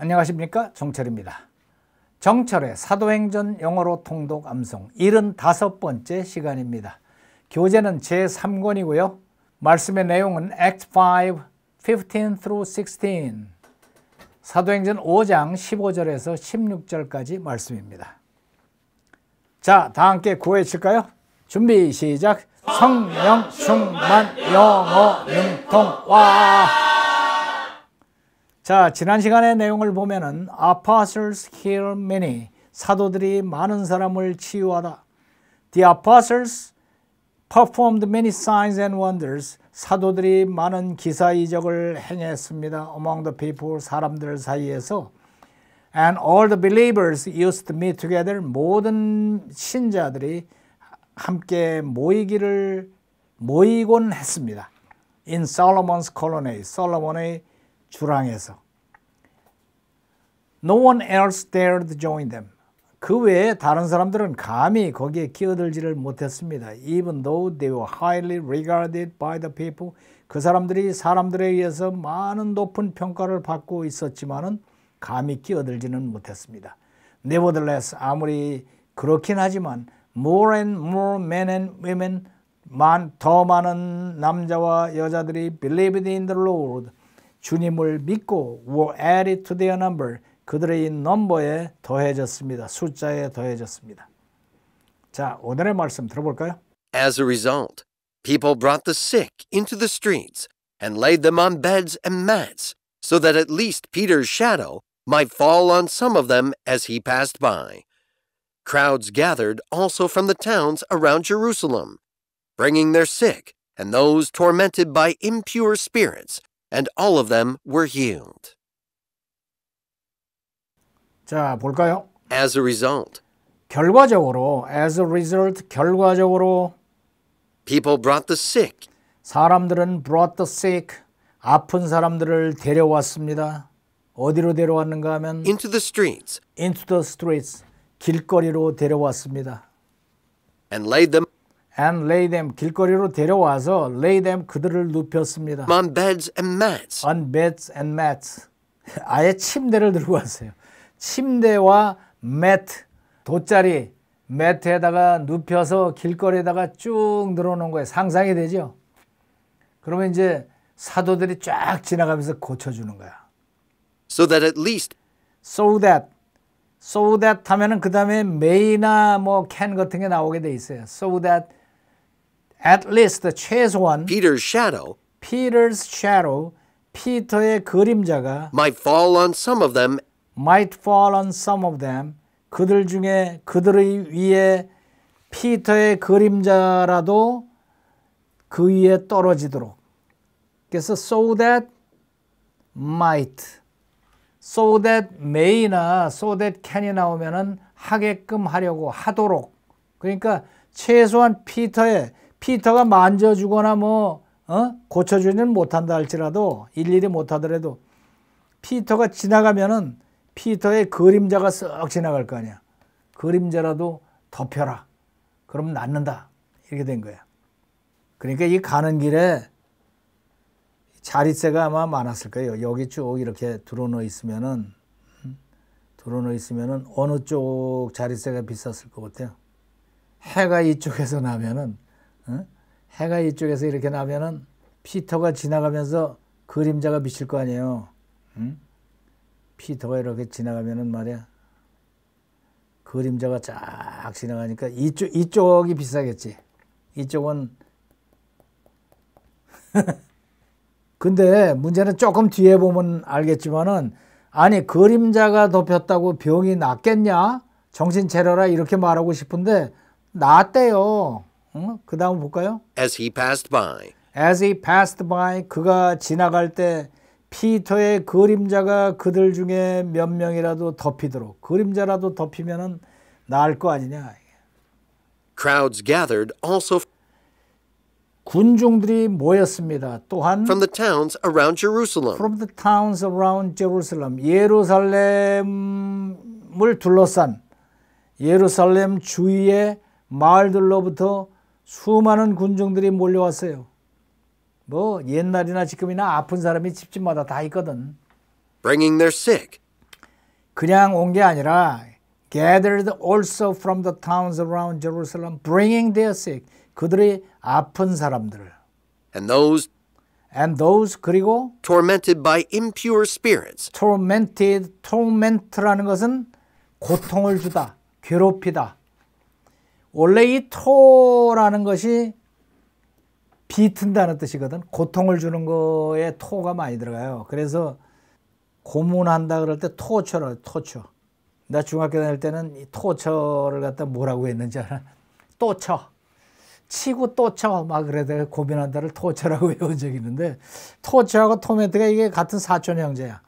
안녕하십니까, 정철입니다. 정철의 사도행전 영어로 통독 암송 75번째 시간입니다. 교재는 제3권이고요. 말씀의 내용은 Act 5, 15 through 16, 사도행전 5장 15절에서 16절까지 말씀입니다. 자, 다 함께 구호해 칠까요? 준비 시작. 성령 충만 영어 능통 와. 자, 지난 시간의 내용을 보면은 Apostles heal many, 사도들이 많은 사람을 치유하다. The apostles performed many signs and wonders, 사도들이 많은 기사 이적을 행했습니다. Among the people, 사람들 사이에서. And all the believers used to meet together, 모든 신자들이 함께 모이곤 했습니다. In Solomon's colonnade, 솔로몬의 주랑에서. No one else dared to join them. 그 외에 다른 사람들은 감히 거기에 끼어들지를 못했습니다. Even though they were highly regarded by the people. 그 사람들이 사람들에 의해서 많은 높은 평가를 받고 있었지만은 감히 끼어들지는 못했습니다. Nevertheless, 아무리 그렇긴 하지만 more and more men and women, 더 많은 남자와 여자들이 believed in the Lord, 주님을 믿고 were added to their number, 그들의 넘버에 더해졌습니다. 숫자에 더해졌습니다. 자, 오늘의 말씀 들어볼까요? As a result, people brought the sick into the streets and laid them on beds and mats, so that at least Peter's shadow might fall on some of them as he passed by. Crowds gathered also from the towns around Jerusalem, bringing their sick and those tormented by impure spirits, and all of them were healed. 자, 볼까요? As a result, 결과적으로, as a result, 결과적으로 people brought the sick 사람들은 brought the sick, 아픈 사람들을 데려왔습니다. 어디로 데려왔는가 하면 into the streets into the streets, 길거리로 데려왔습니다. and laid them 길거리로 데려와서 lay them, 그들을 눕혔습니다. on beds and mats. On beds and mats. 아예 침대를 들고 왔어요. 침대와 매트, 돗자리, 매트에다가 눕혀서 길거리에다가 쭉 늘어놓은 거예요. 상상이 되죠? 그러면 이제 사도들이 쫙 지나가면서 고쳐주는 거야. So that at least So that 하면은 그 다음에 may나 뭐 can 같은 게 나오게 돼 있어요. So that at least 최소한 Peter's shadow 피터의 그림자가 might fall on some of them, 그들의 위에 피터의 그림자라도 그 위에 떨어지도록. 그래서 so that may나 so that can이 나오면은 하게끔 하도록. 그러니까 최소한 피터가 만져주거나 고쳐주지는 못한다 할지라도, 일일이 못하더라도 피터가 지나가면은 피터의 그림자가 쓱 지나갈 거 아니야. 그림자라도 덮여라. 그럼 낫는다. 이렇게 된 거야. 그러니까 이 가는 길에 자릿세가 아마 많았을 거예요. 여기 쭉 이렇게 들어놓여 있으면은 어느 쪽 자릿세가 비쌌을 것 같아요. 해가 이쪽에서 나면은, 해가 이쪽에서 이렇게 나면은 피터가 지나가면서 그림자가 비칠 거 아니에요. 피터가 이렇게 지나가면은 말이야, 그림자가 쫙 지나가니까 이쪽이 비싸겠지. 이쪽은 근데 문제는 조금 뒤에 보면 알겠지만은, 아니 그림자가 덮였다고 병이 낫겠냐? 정신 차려라 이렇게 말하고 싶은데 낫대요. 그 다음 볼까요? as he passed by, 그가 지나갈 때 피터의 그림자가 그들 중에 몇 명이라도 덮이도록. 그림자라도 덮이면은 나을 거 아니냐. crowds gathered also 군중들이 모였습니다. 또한 from the towns around Jerusalem, 예루살렘을 둘러싼 예루살렘 주위의 마을들로부터 수많은 군중들이 몰려왔어요. 뭐 옛날이나 지금이나 아픈 사람이 집집마다 다 있거든. bringing their sick 그냥 온 게 아니라 gathered also from the towns around Jerusalem, bringing their sick. 그들의 아픈 사람들을. and those And those 그리고 tormented by impure spirits, torment라는 것은 고통을 주다, 괴롭히다. 원래 이 토라는 것이 비튼다는 뜻이거든. 고통을 주는 거에 토가 많이 들어가요. 그래서 고문한다 그럴 때 토처라, 토처. 나 중학교 다닐 때는 이 토처를 갖다 뭐라고 했는지 알아? 또 쳐. 치고 또 쳐. 막 그래도 고민한다를 토처라고 외운 적이 있는데 토처하고 토멘트가 이게 같은 사촌 형제야.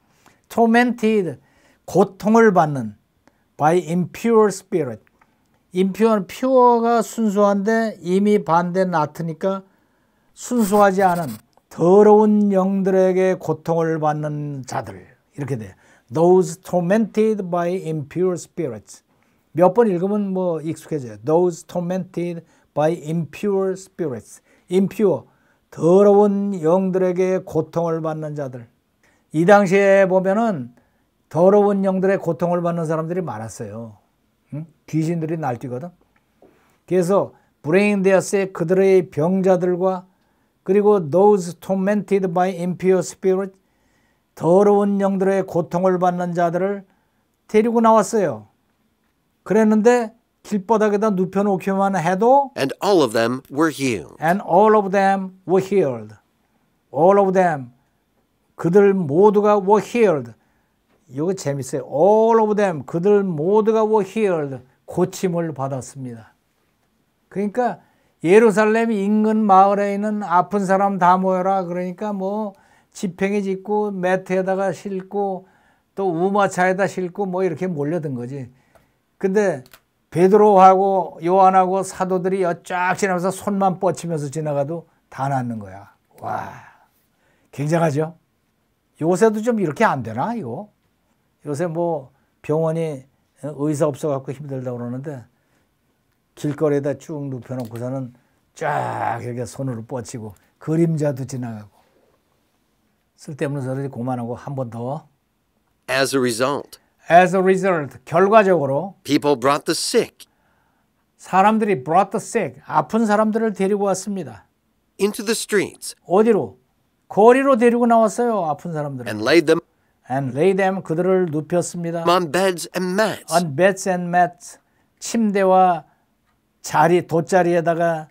tormented, 고통을 받는 by impure spirit. impure, pure가 순수한데 이미 반대 나트니까 순수하지 않은 더러운 영들에게 고통을 받는 자들. 이렇게 돼요. Those tormented by impure spirits. 몇 번 읽으면 뭐 익숙해져요. Those tormented by impure spirits. impure, 더러운 영들에게 고통을 받는 자들. 이 당시에 보면은 더러운 영들의 고통을 받는 사람들이 많았어요. 응? 귀신들이 날뛰거든. 그래서 bring their sick, 그들의 병자들과 그리고 those tormented by impure spirit, 더러운 영들의 고통을 받는 자들을 데리고 나왔어요. 그랬는데 길바닥에다 눕혀놓기만 해도 and all of them were healed. and all of them were healed. all of them, 그들 모두가 were healed. 이거 재밌어요. all of them, 그들 모두가 were healed. 고침을 받았습니다. 그러니까 예루살렘 인근 마을에 있는 아픈 사람 다 모여라. 그러니까 뭐 지팽이 짓고 매트에다가 싣고 또 우마차에다 싣고 뭐 이렇게 몰려든 거지. 근데 베드로하고 요한하고 사도들이 쫙 지나면서 손만 뻗치면서 지나가도 다 낫는 거야. 와, 굉장하죠? 요새도 좀 이렇게 안 되나 이거? 요새 뭐 병원이 의사 없어갖고 힘들다고 그러는데 길거리에다 쭉 눕혀놓고서는 쫙 이렇게 손으로 뻗치고 그림자도 지나가고 쓸데없는 소리 그만하고 한 번 더. As a result, 결과적으로 people brought the sick 사람들이 brought the sick, 아픈 사람들을 데리고 왔습니다. into the streets 어디로? 거리로 데리고 나왔어요. 아픈 사람들을. and laid them And lay them, 그들을 눕혔습니다. on beds and mats, On beds and mats, 침대와 자리, 돗자리에다가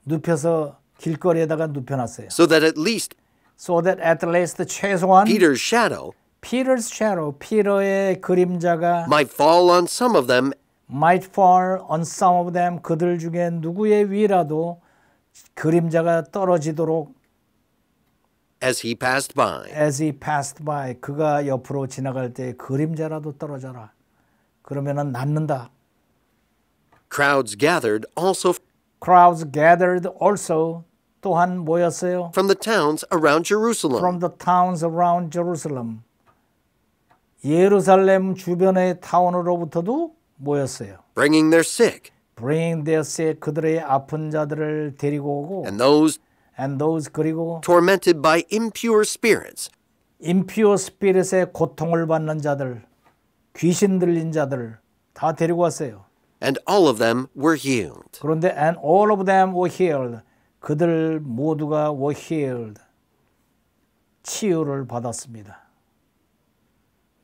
눕혀서 길거리에다가 눕혀놨어요. so that at least So that at least 최소한 Peter's shadow Peter's shadow, 피터의 그림자가 might fall on some of them might fall on some of them, 그들 중에 누구의 위라도 그림자가 떨어지도록 as he passed by. as he passed by, 그가 옆으로 지나갈 때 그림자라도 떨어져라. 그러면은 낫는다. Crowds gathered also Crowds gathered also, 또한 모였어요. from the towns around Jerusalem, From the towns around Jerusalem. 예루살렘 주변의 타운으로부터도 모였어요. bringing their sick Bring their sick, 그들의 아픈 자들을 데리고 오고 and those and those, 그리고 tormented by impure spirits, impure spirit의 고통을 받는 자들, 귀신 들린 자들 다 데리고 왔어요. and all of them were healed. 그런데 and all of them were healed. 그들 모두가 were healed. 치유를 받았습니다.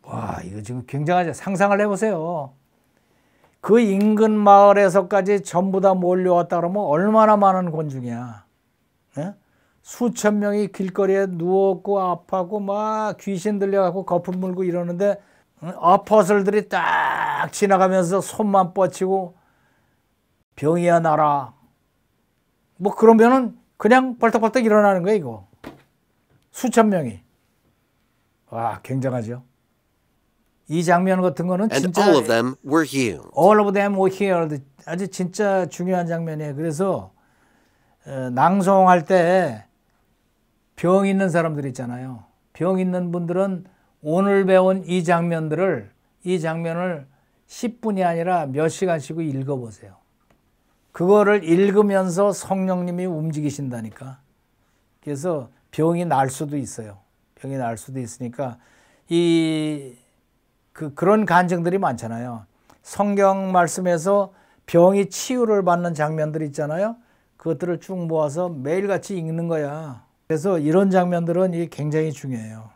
와, 이거 지금 굉장하죠. 상상을 해보세요. 그 인근 마을에서까지 전부 다 몰려왔다 그러면 얼마나 많은 권중이야. 예? 수천 명이 길거리에 누웠고 아파고 막 귀신 들려갖고 거품 물고 이러는데 아퍼슬들이 딱 지나가면서 손만 뻗치고 병이야 나라. 뭐 그러면은 그냥 벌떡벌떡 일어나는 거야 이거. 수천 명이. 와, 굉장하죠. 이 장면 같은 거는 And 진짜 all of them were healed. all of them were healed. 아주 진짜 중요한 장면이에요. 그래서 낭송할 때 병 있는 사람들 있잖아요. 병 있는 분들은 오늘 배운 이 장면을 10분이 아니라 몇 시간씩 읽어보세요. 그거를 읽으면서 성령님이 움직이신다니까. 그래서 병이 날 수도 있어요. 병이 날 수도 있으니까 이 그런 간증들이 많잖아요. 성경 말씀에서 병이 치유를 받는 장면들 있잖아요. 그것들을 쭉 모아서 매일같이 읽는 거야. 그래서 이런 장면들은 이게 굉장히 중요해요.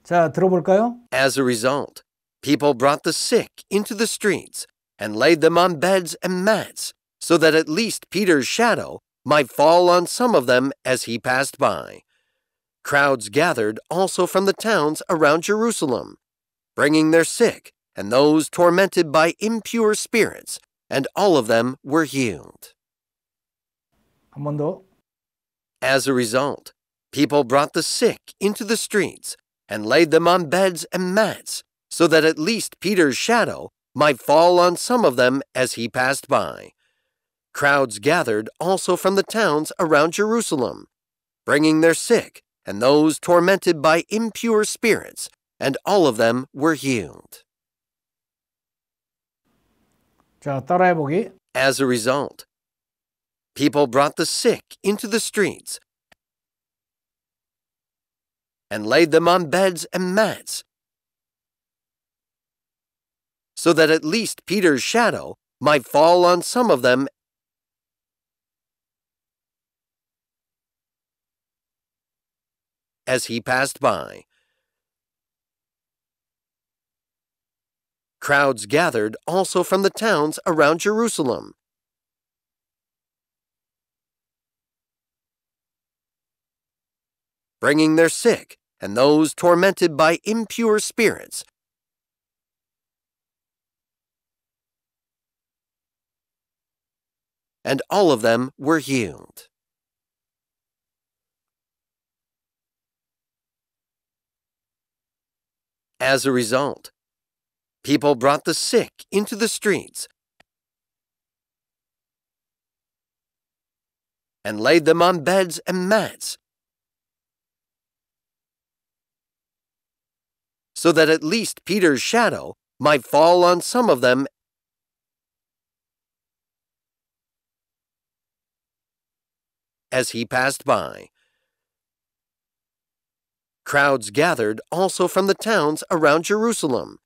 자, 들어볼까요? As a result, people brought the sick into the streets and laid them on beds and mats, so that at least Peter's shadow might fall on some of them as he passed by. Crowds gathered also from the towns around Jerusalem, bringing their sick and those tormented by impure spirits, and all of them were healed. 한 번 더. As a result, people brought the sick into the streets and laid them on beds and mats, so that at least Peter's shadow might fall on some of them as he passed by. Crowds gathered also from the towns around Jerusalem, bringing their sick and those tormented by impure spirits, and all of them were healed. 자, 따라해 보기. As a result, people brought the sick into the streets and laid them on beds and mats, so that at least Peter's shadow might fall on some of them as he passed by. Crowds gathered also from the towns around Jerusalem, bringing their sick and those tormented by impure spirits, and all of them were healed. As a result, people brought the sick into the streets and laid them on beds and mats, so that at least Peter's shadow might fall on some of them as he passed by. Crowds gathered also from the towns around Jerusalem,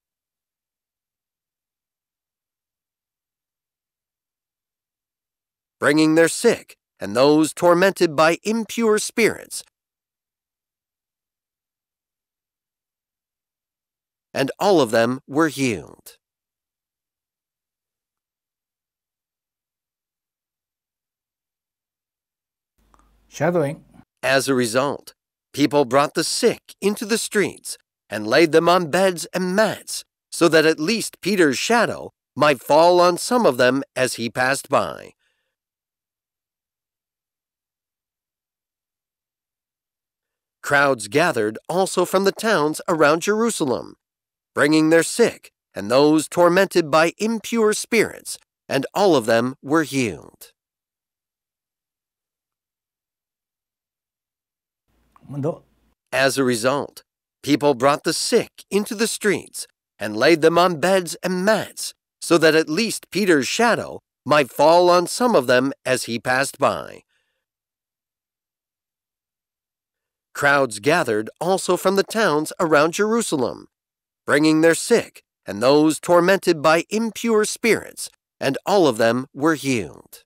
bringing their sick and those tormented by impure spirits, and all of them were healed. Shadowing. As a result, people brought the sick into the streets and laid them on beds and mats, so that at least Peter's shadow might fall on some of them as he passed by. Crowds gathered also from the towns around Jerusalem, bringing their sick and those tormented by impure spirits, and all of them were healed. 한 번 더. As a result, people brought the sick into the streets and laid them on beds and mats, so that at least Peter's shadow might fall on some of them as he passed by. Crowds gathered also from the towns around Jerusalem, bringing their sick and those tormented by impure spirits, and all of them were healed.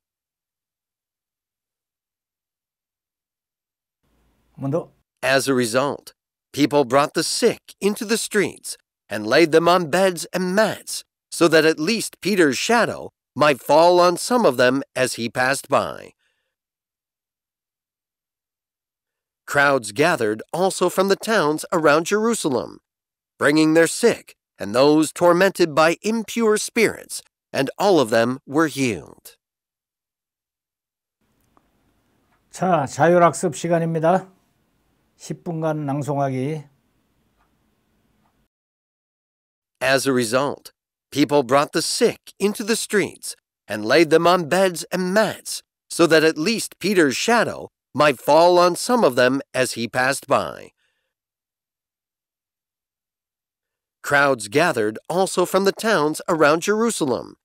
한 번 더. As a result, people brought the sick into the streets and laid them on beds and mats, so that at least Peter's shadow might fall on some of them as he passed by. Crowds gathered also from the towns around Jerusalem, bringing their sick and those tormented by impure spirits, and all of them were healed. 자, 자율학습 시간입니다. 10분간 낭송하기. As a result, people brought the sick into the streets and laid them on beds and mats, so that at least Peter's shadow might fall on some of them as he passed by. Crowds gathered also from the towns around Jerusalem,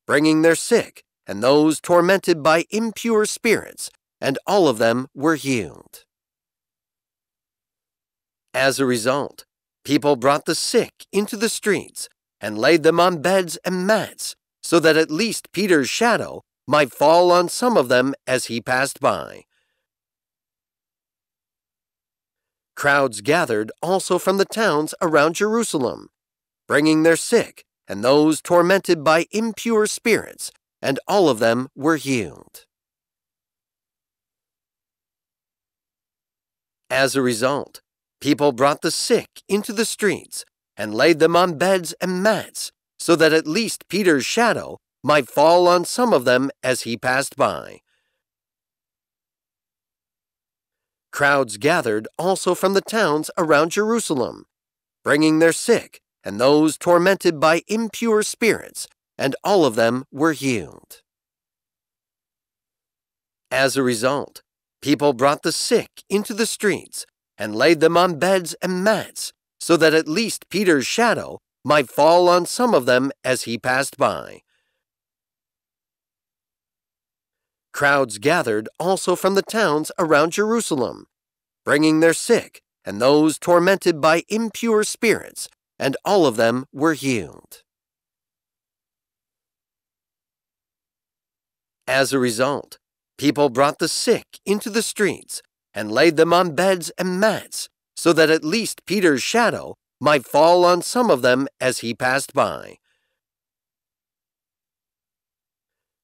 bringing their sick and those tormented by impure spirits, and all of them were healed. As a result, people brought the sick into the streets and laid them on beds and mats, so that at least Peter's shadow might fall on some of them as he passed by. Crowds gathered also from the towns around Jerusalem, bringing their sick and those tormented by impure spirits, and all of them were healed. As a result, people brought the sick into the streets and laid them on beds and mats, so that at least Peter's shadow might fall on some of them as he passed by. Crowds gathered also from the towns around Jerusalem, bringing their sick and those tormented by impure spirits, and all of them were healed. As a result, people brought the sick into the streets and laid them on beds and mats, so that at least Peter's shadow might fall on some of them as he passed by. Crowds gathered also from the towns around Jerusalem, bringing their sick and those tormented by impure spirits, and all of them were healed. As a result, people brought the sick into the streets and laid them on beds and mats, so that at least Peter's shadow might fall on some of them as he passed by.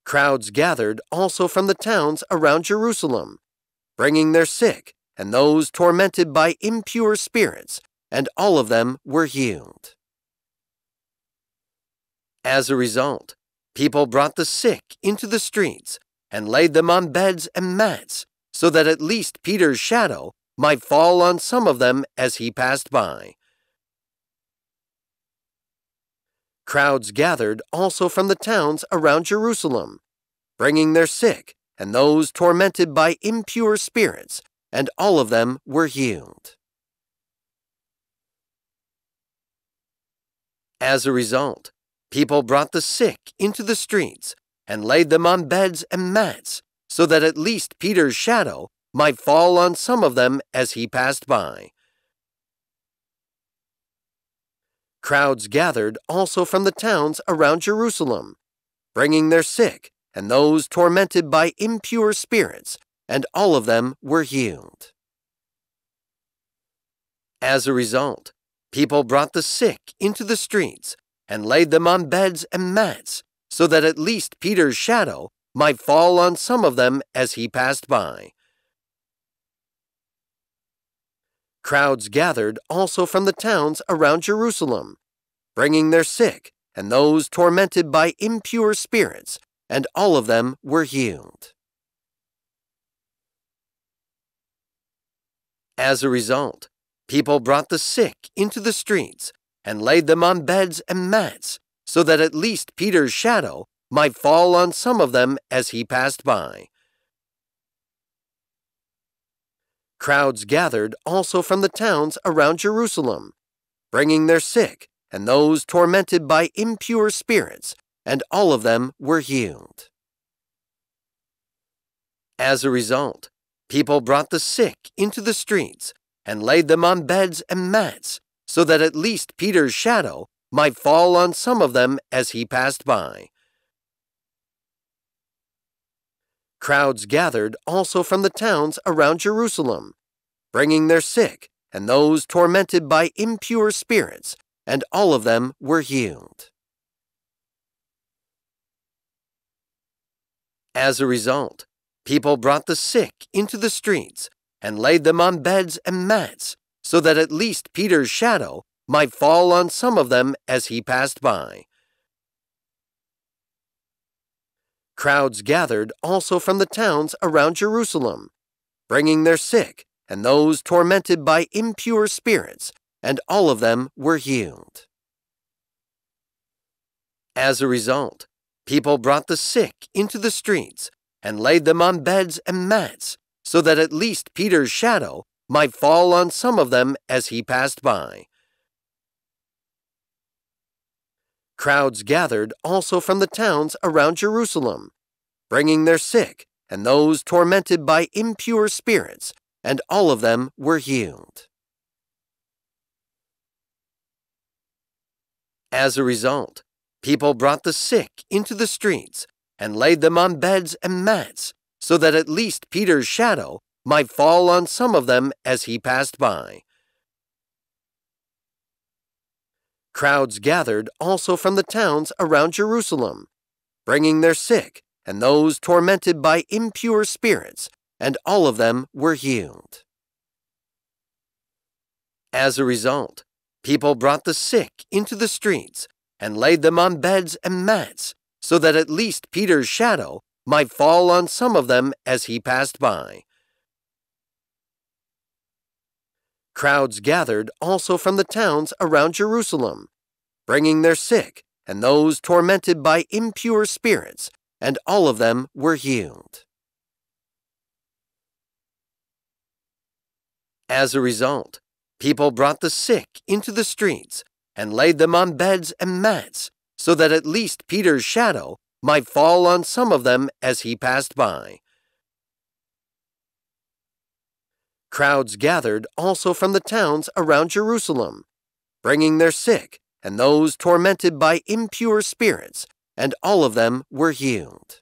Crowds gathered also from the towns around Jerusalem, bringing their sick and those tormented by impure spirits, and all of them were healed. As a result, people brought the sick into the streets and laid them on beds and mats, so that at least Peter's shadow might fall on some of them as he passed by. Crowds gathered also from the towns around Jerusalem, bringing their sick and those tormented by impure spirits, and all of them were healed. As a result, people brought the sick into the streets and laid them on beds and mats, so that at least Peter's shadow might fall on some of them as he passed by. Crowds gathered also from the towns around Jerusalem, bringing their sick and those tormented by impure spirits, and all of them were healed. As a result, people brought the sick into the streets and laid them on beds and mats, so that at least Peter's shadow might fall on some of them as he passed by. Crowds gathered also from the towns around Jerusalem, bringing their sick and those tormented by impure spirits, and all of them were healed. As a result, people brought the sick into the streets and laid them on beds and mats, so that at least Peter's shadow might fall on some of them as he passed by. Crowds gathered also from the towns around Jerusalem, bringing their sick and those tormented by impure spirits, and all of them were healed. As a result, people brought the sick into the streets and laid them on beds and mats, so that at least Peter's shadow might fall on some of them as he passed by. Crowds gathered also from the towns around Jerusalem, bringing their sick and those tormented by impure spirits, and all of them were healed. As a result, people brought the sick into the streets and laid them on beds and mats, so that at least Peter's shadow might fall on some of them as he passed by. Crowds gathered also from the towns around Jerusalem, bringing their sick and those tormented by impure spirits, and all of them were healed. As a result, people brought the sick into the streets and laid them on beds and mats, so that at least Peter's shadow might fall on some of them as he passed by. Crowds gathered also from the towns around Jerusalem, bringing their sick and those tormented by impure spirits, and all of them were healed. As a result, people brought the sick into the streets and laid them on beds and mats, so that at least Peter's shadow might fall on some of them as he passed by. Crowds gathered also from the towns around Jerusalem, bringing their sick and those tormented by impure spirits, and all of them were healed. As a result, people brought the sick into the streets and laid them on beds and mats, so that at least Peter's shadow might fall on some of them as he passed by. Crowds gathered also from the towns around Jerusalem, bringing their sick and those tormented by impure spirits, and all of them were healed. As a result, people brought the sick into the streets and laid them on beds and mats, so that at least Peter's shadow might fall on some of them as he passed by. Crowds gathered also from the towns around Jerusalem, bringing their sick and those tormented by impure spirits, and all of them were healed.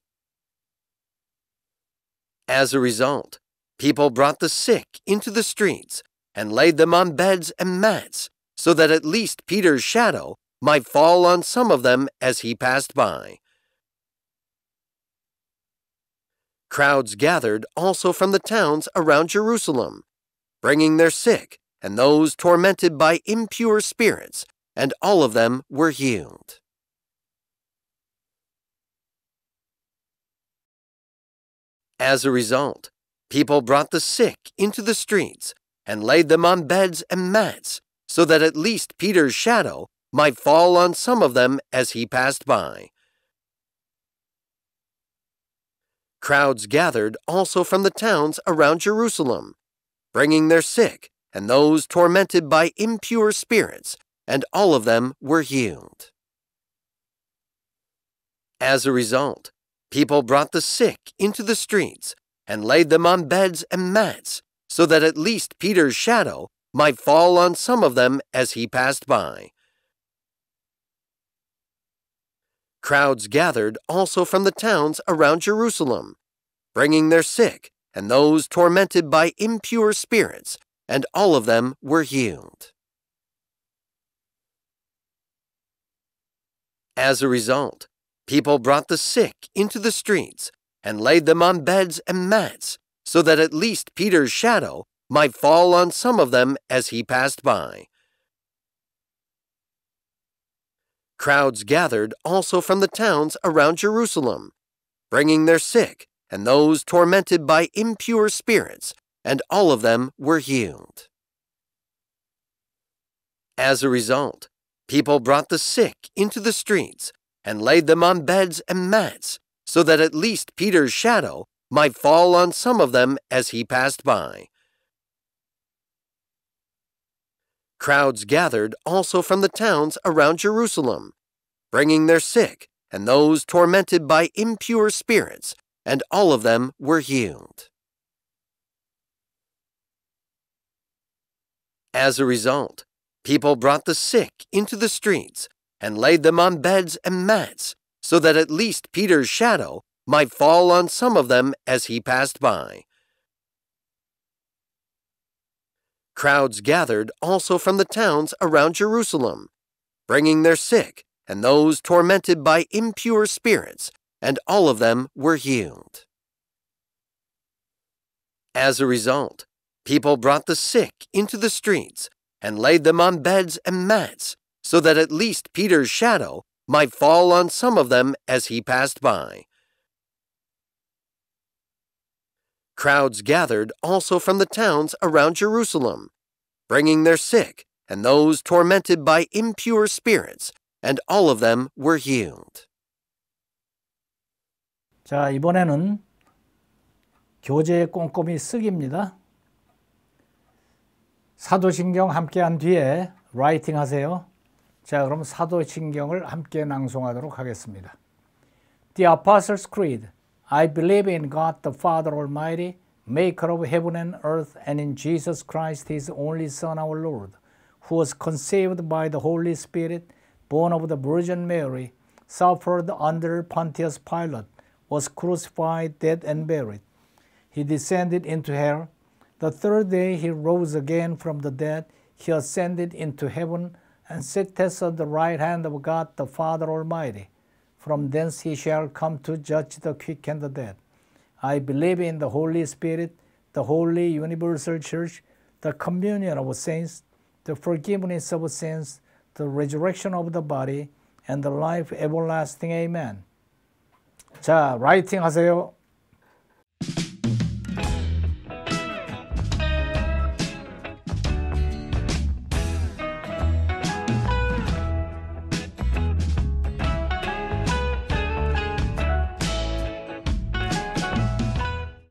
As a result, people brought the sick into the streets and laid them on beds and mats, so that at least Peter's shadow might fall on some of them as he passed by. Crowds gathered also from the towns around Jerusalem, bringing their sick and those tormented by impure spirits, and all of them were healed. As a result, people brought the sick into the streets and laid them on beds and mats, so that at least Peter's shadow might fall on some of them as he passed by. Crowds gathered also from the towns around Jerusalem, bringing their sick and those tormented by impure spirits, and all of them were healed. As a result, people brought the sick into the streets and laid them on beds and mats, so that at least Peter's shadow might fall on some of them as he passed by. Crowds gathered also from the towns around Jerusalem, bringing their sick and those tormented by impure spirits, and all of them were healed. As a result, people brought the sick into the streets and laid them on beds and mats, so that at least Peter's shadow might fall on some of them as he passed by. Crowds gathered also from the towns around Jerusalem, bringing their sick and those tormented by impure spirits, and all of them were healed. As a result, people brought the sick into the streets and laid them on beds and mats, so that at least Peter's shadow might fall on some of them as he passed by. Crowds gathered also from the towns around Jerusalem, bringing their sick and those tormented by impure spirits, and all of them were healed. As a result, people brought the sick into the streets and laid them on beds and mats, so that at least Peter's shadow might fall on some of them as he passed by. Crowds gathered also from the towns around Jerusalem, bringing their sick and those tormented by impure spirits, and all of them were healed. As a result, people brought the sick into the streets and laid them on beds and mats, so that at least Peter's shadow might fall on some of them as he passed by. Crowds gathered also from the towns around Jerusalem, bringing their sick and those tormented by impure spirits, and all of them were healed. 자, 이번에는 교재 꼼꼼히 쓰기입니다. 사도신경 함께 한 뒤에 라이팅 하세요. 자, 그럼 사도신경을 함께 낭송하도록 하겠습니다. The Apostles' Creed. I believe in God the Father Almighty, maker of heaven and earth, and in Jesus Christ, his only Son, our Lord, who was conceived by the Holy Spirit, born of the Virgin Mary, suffered under Pontius Pilate, was crucified, dead, and buried. He descended into hell. The third day he rose again from the dead. He ascended into heaven and sitteth at the right hand of God the Father Almighty. From thence he shall come to judge the quick and the dead. I believe in the Holy Spirit, the holy universal church, the communion of saints, the forgiveness of sins, the resurrection of the body, and the life everlasting. Amen. 자, 라이팅 하세요.